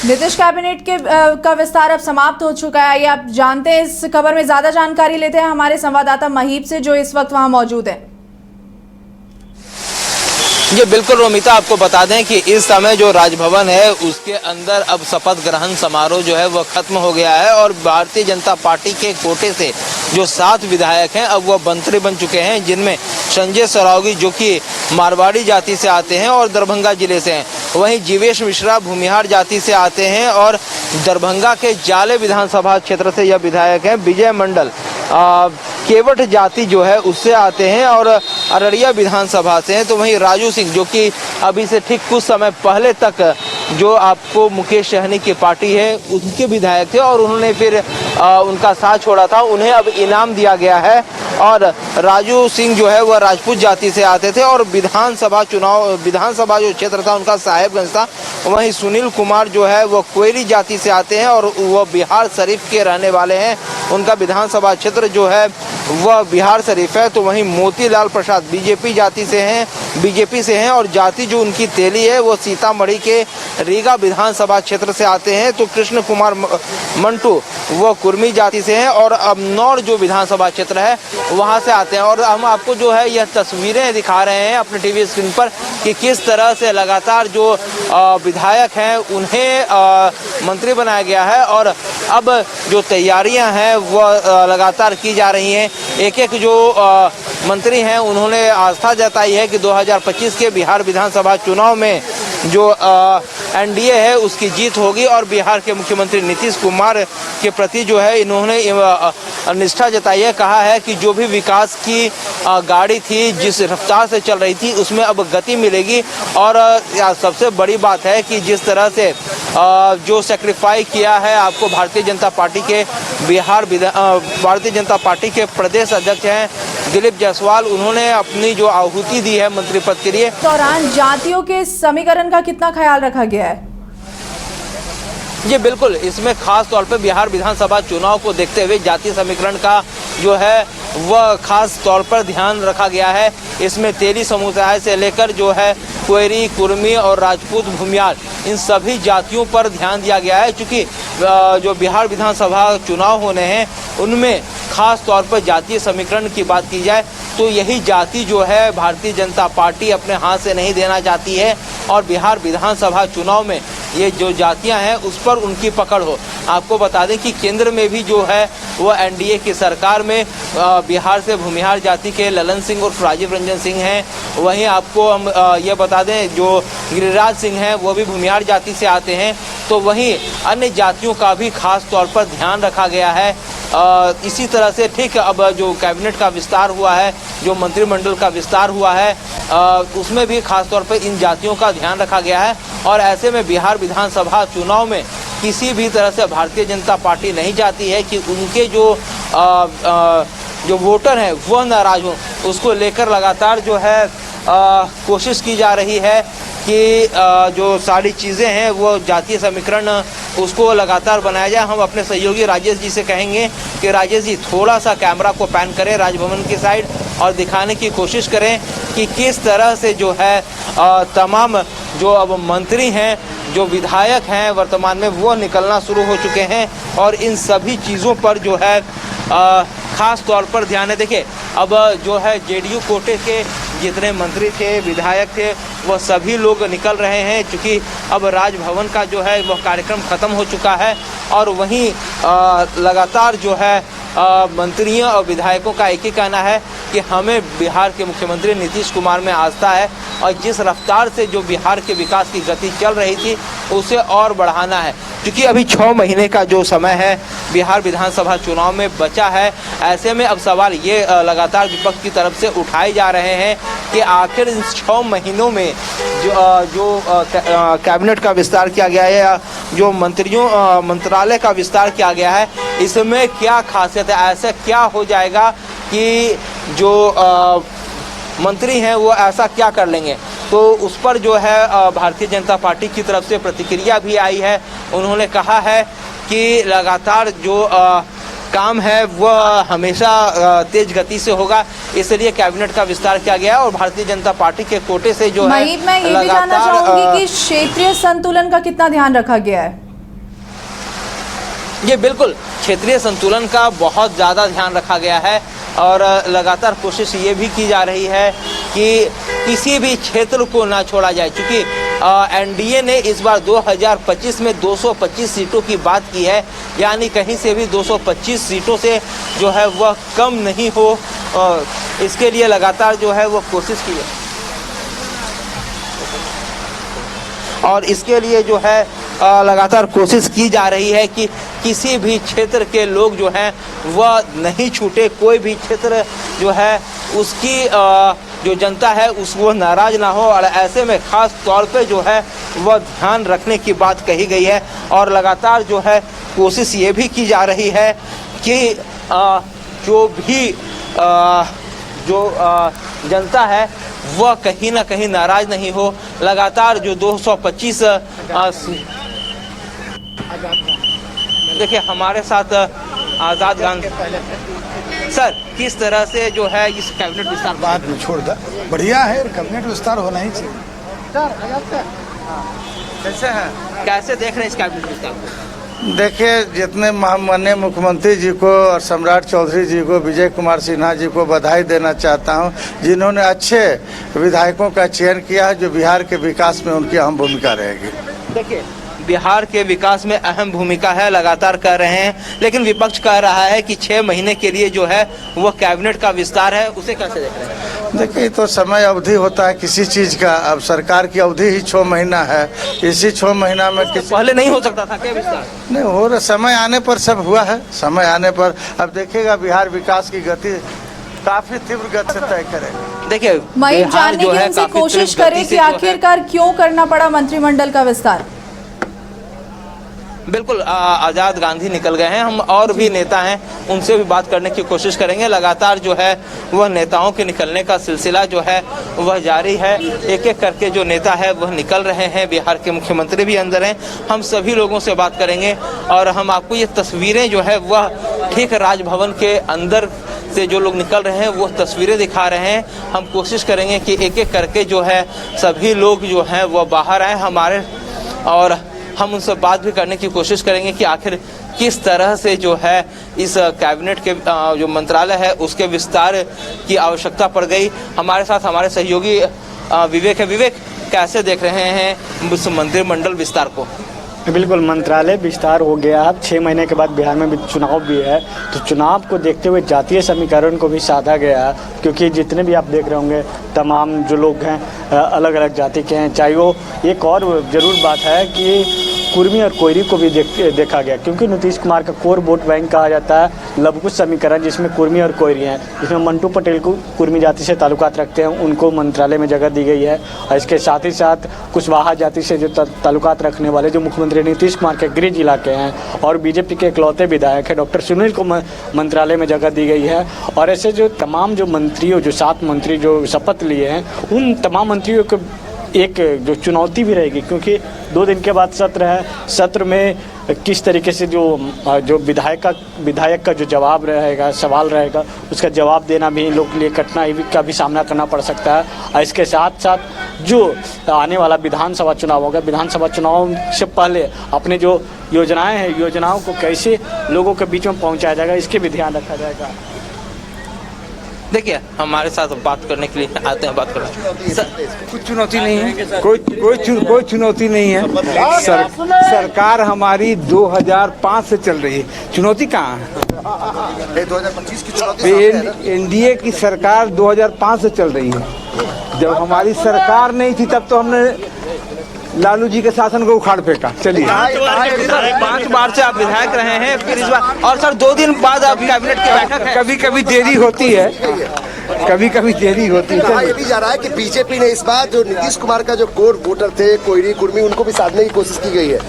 Nitish cabinet के का विस्तार अब समाप्त हो चुका है, ये आप जानते हैं। इस खबर में ज्यादा जानकारी लेते हैं हमारे संवाददाता महीप से, जो इस वक्त वहां मौजूद है। जी बिल्कुल रोमिता, आपको बता दें कि इस समय जो राजभवन है उसके अंदर अब शपथ ग्रहण समारोह जो है वह खत्म हो गया है और भारतीय जनता पार्टी के कोटे से जो 7 विधायक हैं अब वह मंत्री बन चुके हैं, जिनमें संजय सरावगी जो कि मारवाड़ी जाति से आते हैं और दरभंगा जिले से हैं, वहीं जीवेश मिश्रा भूमिहार जाति से आते हैं और दरभंगा के जाले विधानसभा क्षेत्र से यह विधायक हैं। विजय मंडल केवट जाति जो है उससे आते हैं और अररिया विधानसभा से हैं। तो वहीं राजू सिंह जो कि अभी से ठीक कुछ समय पहले तक जो आपको मुकेश सहनी की पार्टी है उनके विधायक थे और उन्होंने फिर उनका साथ छोड़ा था, उन्हें अब इनाम दिया गया है। और राजू सिंह जो है वह राजपूत जाति से आते थे और विधानसभा जो क्षेत्र था उनका साहेबगंज था। वहीं सुनील कुमार जो है वह कोयली जाति से आते हैं और वह बिहार शरीफ के रहने वाले हैं, उनका विधानसभा क्षेत्र जो है वह बिहार शरीफ है। तो वहीं मोतीलाल प्रसाद बीजेपी से हैं और जाति जो उनकी तेली है वो सीतामढ़ी के रीगा विधानसभा क्षेत्र से आते हैं। तो कृष्ण कुमार मंटू वह कुर्मी जाति से हैं और अमनौर जो विधानसभा क्षेत्र है वहां से आते हैं। और हम आपको जो है यह तस्वीरें दिखा रहे हैं अपने टीवी स्क्रीन पर कि किस तरह से लगातार जो विधायक हैं उन्हें मंत्री बनाया गया है और अब जो तैयारियां हैं वह लगातार की जा रही हैं। एक जो मंत्री हैं उन्होंने आस्था जताई है कि 2025 के बिहार विधानसभा चुनाव में जो एनडीए है उसकी जीत होगी और बिहार के मुख्यमंत्री नीतीश कुमार के प्रति जो है इन्होंने निष्ठा जताई है। कहा है कि जो भी विकास की गाड़ी थी जिस रफ्तार से चल रही थी उसमें अब गति मिलेगी। और सबसे बड़ी बात है कि जिस तरह से जो सेक्रीफाई किया है आपको भारतीय जनता पार्टी के प्रदेश अध्यक्ष हैं दिलीप जायसवाल, उन्होंने अपनी जो आहुति दी है मंत्री पद के लिए। दौरान जातियों के समीकरण का कितना ख्याल रखा गया है? जी बिल्कुल, इसमें खास तौर पे बिहार विधानसभा चुनाव को देखते हुए जातीय समीकरण का जो है वह खास तौर पर ध्यान रखा गया है। इसमें तेली समुदाय से लेकर जो है कोयरी, कुर्मी और राजपूत भूमिहार, इन सभी जातियों पर ध्यान दिया गया है। क्योंकि जो बिहार विधानसभा चुनाव होने हैं उनमें खास तौर पर जातीय समीकरण की बात की जाए तो यही जाति जो है भारतीय जनता पार्टी अपने हाथ से नहीं देना चाहती है और बिहार विधानसभा चुनाव में ये जो जातियां हैं उस पर उनकी पकड़ हो। आपको बता दें कि केंद्र में भी जो है वो एनडीए की सरकार में बिहार से भूमिहार जाति के ललन सिंह और राजीव रंजन सिंह हैं। वहीं आपको हम ये बता दें जो गिरिराज सिंह हैं वो भी भूमिहार जाति से आते हैं। तो वहीं अन्य जातियों का भी खास तौर पर ध्यान रखा गया है। इसी तरह से ठीक अब जो कैबिनेट का विस्तार हुआ है, जो मंत्रिमंडल का विस्तार हुआ है उसमें भी खास तौर पर इन जातियों का ध्यान रखा गया है। और ऐसे में बिहार विधानसभा चुनाव में किसी भी तरह से भारतीय जनता पार्टी नहीं चाहती है कि उनके जो वोटर हैं वह नाराज हों। उसको लेकर लगातार जो है कोशिश की जा रही है कि जो सारी चीज़ें हैं वो जातीय समीकरण उसको लगातार बनाया जाए। हम अपने सहयोगी राजेश जी से कहेंगे कि राजेश जी थोड़ा सा कैमरा को पैन करें राजभवन की साइड और दिखाने की कोशिश करें कि किस तरह से जो है तमाम जो अब मंत्री हैं, जो विधायक हैं वर्तमान में वो निकलना शुरू हो चुके हैं और इन सभी चीज़ों पर जो है खास तौर पर ध्यान है। देखिए अब जो है जेडीयू कोटे के जितने मंत्री थे, विधायक थे, वह सभी लोग निकल रहे हैं क्योंकि अब राजभवन का जो है वह कार्यक्रम ख़त्म हो चुका है। और वहीं लगातार जो है मंत्रियों और विधायकों का एक ही कहना है कि हमें बिहार के मुख्यमंत्री नीतीश कुमार में आस्था है और जिस रफ्तार से जो बिहार के विकास की गति चल रही थी उसे और बढ़ाना है। क्योंकि अभी 6 महीने का जो समय है बिहार विधानसभा चुनाव में बचा है, ऐसे में अब सवाल ये लगातार विपक्ष की तरफ से उठाए जा रहे हैं कि आखिर इन 6 महीनों में जो कैबिनेट का विस्तार किया गया है या जो मंत्रालय का विस्तार किया गया है इसमें क्या खासियत है, ऐसा क्या हो जाएगा कि जो मंत्री हैं वो ऐसा क्या कर लेंगे। तो उस पर जो है भारतीय जनता पार्टी की तरफ से प्रतिक्रिया भी आई है। उन्होंने कहा है कि लगातार जो काम है वह हमेशा तेज गति से होगा, इसलिए कैबिनेट का विस्तार किया गया और भारतीय जनता पार्टी के कोटे से जो है मैं ये भी जानना चाहूंगी कि क्षेत्रीय संतुलन का कितना ध्यान रखा गया है। ये बिल्कुल क्षेत्रीय संतुलन का बहुत ज़्यादा ध्यान रखा गया है और लगातार कोशिश ये भी की जा रही है कि किसी भी क्षेत्र को ना छोड़ा जाए, क्योंकि एनडीए ने इस बार 2025 में 225 सीटों की बात की है, यानी कहीं से भी 225 सीटों से जो है वह कम नहीं हो, और इसके लिए लगातार जो है वो कोशिश की है और इसके लिए जो है लगातार कोशिश की जा रही है कि किसी भी क्षेत्र के लोग जो हैं वह नहीं छूटे, कोई भी क्षेत्र जो है उसकी जो जनता है उस वो नाराज़ ना हो, और ऐसे में ख़ास तौर पे जो है वह ध्यान रखने की बात कही गई है। और लगातार जो है कोशिश ये भी की जा रही है कि जो भी जनता है वह कहीं ना कहीं नाराज़ नहीं हो। लगातार जो 225 देखिए हमारे साथ आज़ाद गांधी सर, किस तरह से जो है इस कैबिनेट विस्तार बात में छोड़ दो, बढ़िया है, कैबिनेट विस्तार होना ही चाहिए। कैसे है, कैसे देख रहे हैं इस कैबिनेट विस्तार को? देखिए, जितने माननीय मुख्यमंत्री जी को और सम्राट चौधरी जी को, विजय कुमार सिन्हा जी को बधाई देना चाहता हूं, जिन्होंने अच्छे विधायकों का चयन किया है, जो बिहार के विकास में उनकी अहम भूमिका रहेगी। देखिए, बिहार के विकास में अहम भूमिका है, लगातार कर रहे हैं, लेकिन विपक्ष कह रहा है कि 6 महीने के लिए जो है वो कैबिनेट का विस्तार है, उसे कैसे देख रहे हैं? देखिए, तो समय अवधि होता है किसी चीज़ का, अब सरकार की अवधि ही 6 महीना है, इसी 6 महीना में पहले नहीं हो सकता था क्या विस्तार? नहीं हो रहा, समय आने पर सब हुआ है, समय आने पर अब देखिएगा बिहार विकास की गति काफी तीव्र गति से तय करेगा। देखिए, मैं जानने की उनसे कोशिश करें कि आखिरकार क्यों करना पड़ा मंत्रिमंडल का विस्तार। बिल्कुल, आज़ाद गांधी निकल गए हैं, हम और भी नेता हैं उनसे भी बात करने की कोशिश करेंगे। लगातार जो है वह नेताओं के निकलने का सिलसिला जो है वह जारी है, एक एक करके जो नेता है वह निकल रहे हैं। बिहार के मुख्यमंत्री भी अंदर हैं, हम सभी लोगों से बात करेंगे और हम आपको ये तस्वीरें जो है वह ठीक राजभवन के अंदर से जो लोग निकल रहे हैं वो तस्वीरें दिखा रहे हैं। हम कोशिश करेंगे कि एक एक करके जो है सभी लोग जो हैं वह बाहर आए हमारे, और हम उनसे बात भी करने की कोशिश करेंगे कि आखिर किस तरह से जो है इस कैबिनेट के जो मंत्रालय है उसके विस्तार की आवश्यकता पड़ गई। हमारे साथ हमारे सहयोगी विवेक है। विवेक, कैसे देख रहे हैं इस मंत्रिमंडल विस्तार को? बिल्कुल, मंत्रालय विस्तार हो गया। अब 6 महीने के बाद बिहार में भी चुनाव भी है, तो चुनाव को देखते हुए जातीय समीकरण को भी साधा गया, क्योंकि जितने भी आप देख रहे होंगे तमाम जो लोग हैं अलग अलग जाति के हैं। चाहे वो, एक और ज़रूर बात है कि कुर्मी और कोयरी को भी देखा गया, क्योंकि नीतीश कुमार का कोर वोट बैंक कहा जाता है लवकुश समीकरण, जिसमें कुर्मी और कोयरी हैं, जिसमें मंटू पटेल को कुर्मी जाति से ताल्लुकात रखते हैं, उनको मंत्रालय में जगह दी गई है। और इसके साथ ही साथ कुशवाहा जाति से जो ताल्लुकात रखने वाले जो मुख्यमंत्री नीतीश कुमार के गृह जिला के हैं और बीजेपी के इकलौते विधायक है डॉक्टर सुनील को मंत्रालय में जगह दी गई है। और ऐसे जो तमाम जो मंत्रियों, जो 7 मंत्री जो शपथ लिए हैं, उन तमाम मंत्रियों को एक जो चुनौती भी रहेगी, क्योंकि 2 दिन के बाद सत्र है। सत्र में किस तरीके से जो विधायक का जो जवाब रहेगा, सवाल रहेगा, उसका जवाब देना भी इन लोग के लिए कठिनाई का भी सामना करना पड़ सकता है। और इसके साथ साथ जो आने वाला विधानसभा चुनाव होगा, विधानसभा चुनाव से पहले अपने जो योजनाएं हैं, योजनाओं को कैसे लोगों के बीच में पहुँचाया जाएगा, इसके भी ध्यान रखा जाएगा। देखिए, हमारे साथ बात करने के लिए आते हैं, बात करना। कुछ चुनौती नहीं है, कोई चुनौती नहीं है। सरकार हमारी 2005 से चल रही है, चुनौती कहाँ है? 2025 की चुनौती एनडीए की सरकार 2005 से चल रही है। जब हमारी सरकार नहीं थी तब तो हमने लालू जी के शासन को उखाड़ फेंका। चलिए, 5 बार से आप विधायक रहे हैं, फिर इस बार, और सर 2 दिन बाद आप कैबिनेट की बैठक है। कभी कभी देरी होती है, कभी कभी देरी होती है। ये भी जा रहा है कि बीजेपी ने इस बार जो नीतीश कुमार का जो कोर वोटर थे, कोयरी कुर्मी, उनको भी साधने की कोशिश की गई है।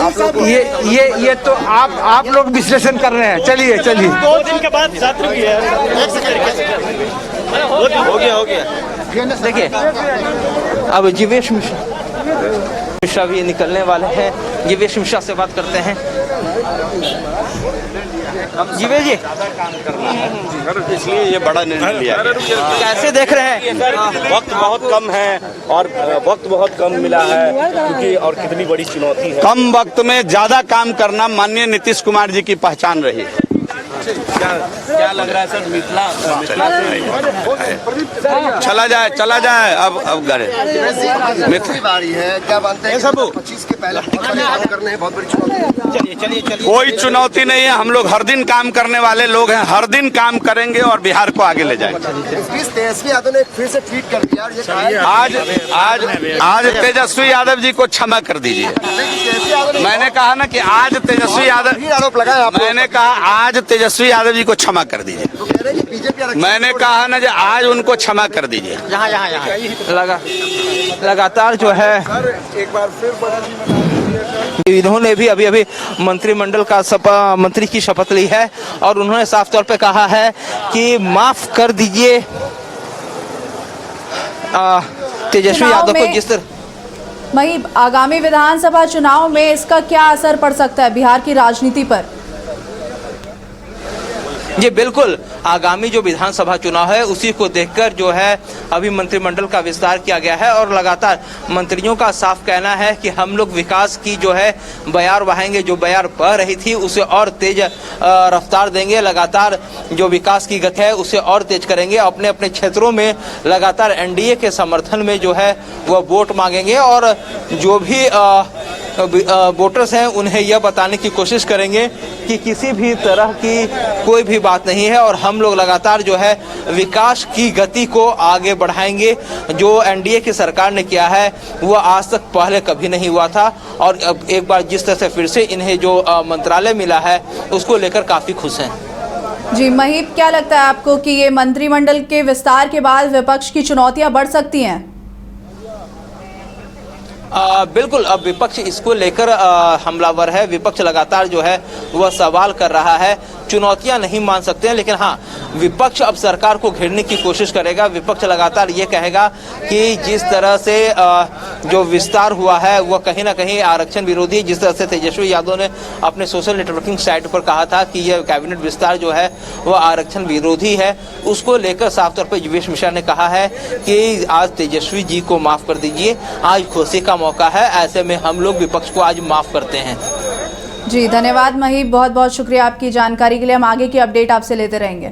आप लोग ये तो आप लोग विश्लेषण कर रहे हैं। चलिए 2 दिन के बाद सत्र भी है। हो गया। देखिए, अब जीवेश मिश्रा मिश्रा भी निकलने वाले हैं। जीवेश मिश्रा से बात करते हैं। जीवेश जी, इसलिए ये बड़ा निर्णय लिया गया। कैसे देख रहे हैं? वक्त बहुत कम है और वक्त बहुत कम मिला है क्योंकि और कितनी बड़ी चुनौती है। कम वक्त में ज्यादा काम करना माननीय नीतीश कुमार जी की पहचान रही है। क्या लग रहा है सर, मिथिला चला जाए अब घरे दूसरी बारी है, क्या मानते हैं 25 के पहले काम करने हैं बहुत बड़ी चुनौती? चलिए कोई चुनौती नहीं है। हम लोग हर दिन काम करने वाले लोग हैं, हर दिन काम करेंगे और बिहार को आगे ले जाएंगे। इस बीच तेजस्वी यादव ने फिर से ट्वीट कर दिया और ये कहा आज तेजस्वी यादव जी को क्षमा कर दीजिए। तेजस्वी यादव ने मैंने कहा ना कि आज तेजस्वी यादव, आरोप लगाया आप। मैंने कहा आज तेजस्वी यादव जी को क्षमा कर दीजिए। तो कह रहे हैं कि बीजेपी मैंने कहा ना कि आज उनको क्षमा कर दीजिए। यहाँ लगातार जो है एक बार फिर इन्होंने भी अभी मंत्रिमंडल का मंत्री की शपथ ली है और उन्होंने साफ तौर पे कहा है कि माफ कर दीजिए तेजस्वी यादव को। जिस तरह वहीं आगामी विधानसभा चुनाव में इसका क्या असर पड़ सकता है बिहार की राजनीति पर? जी बिल्कुल, आगामी जो विधानसभा चुनाव है उसी को देखकर जो है अभी मंत्रिमंडल का विस्तार किया गया है और लगातार मंत्रियों का साफ कहना है कि हम लोग विकास की जो है बयार बहाएंगे, जो बयार बह रही थी उसे और तेज रफ्तार देंगे, लगातार जो विकास की गति है उसे और तेज करेंगे। अपने अपने क्षेत्रों में लगातार एनडीए के समर्थन में जो है वह वोट मांगेंगे और जो भी वोटर्स हैं उन्हें यह बताने की कोशिश करेंगे कि किसी भी तरह की कोई भी बात नहीं है और हम लोग लगातार जो है विकास की गति को आगे बढ़ाएंगे। जो एनडीए की सरकार ने किया है वह आज तक पहले कभी नहीं हुआ था और अब एक बार जिस तरह से फिर से इन्हें जो मंत्रालय मिला है उसको लेकर काफ़ी खुश हैं। जी महीप, क्या लगता है आपको कि ये मंत्रिमंडल के विस्तार के बाद विपक्ष की चुनौतियां बढ़ सकती हैं? बिल्कुल, अब विपक्ष इसको लेकर हमलावर है। विपक्ष लगातार जो है वह सवाल कर रहा है, चुनौतियां नहीं मान सकते हैं, लेकिन हाँ विपक्ष अब सरकार को घेरने की कोशिश करेगा। विपक्ष लगातार ये कहेगा कि जिस तरह से जो विस्तार हुआ है वह कहीं ना कहीं आरक्षण विरोधी, जिस तरह से तेजस्वी यादव ने अपने सोशल नेटवर्किंग साइट पर कहा था कि यह कैबिनेट विस्तार जो है वह आरक्षण विरोधी है, उसको लेकर साफ तौर पर जीवेश मिश्रा ने कहा है कि आज तेजस्वी जी को माफ कर दीजिए, आज खुशी का मौका है, ऐसे में हम लोग विपक्ष को आज माफ करते हैं। जी धन्यवाद महीप, बहुत बहुत शुक्रिया आपकी जानकारी के लिए। हम आगे की अपडेट आपसे लेते रहेंगे।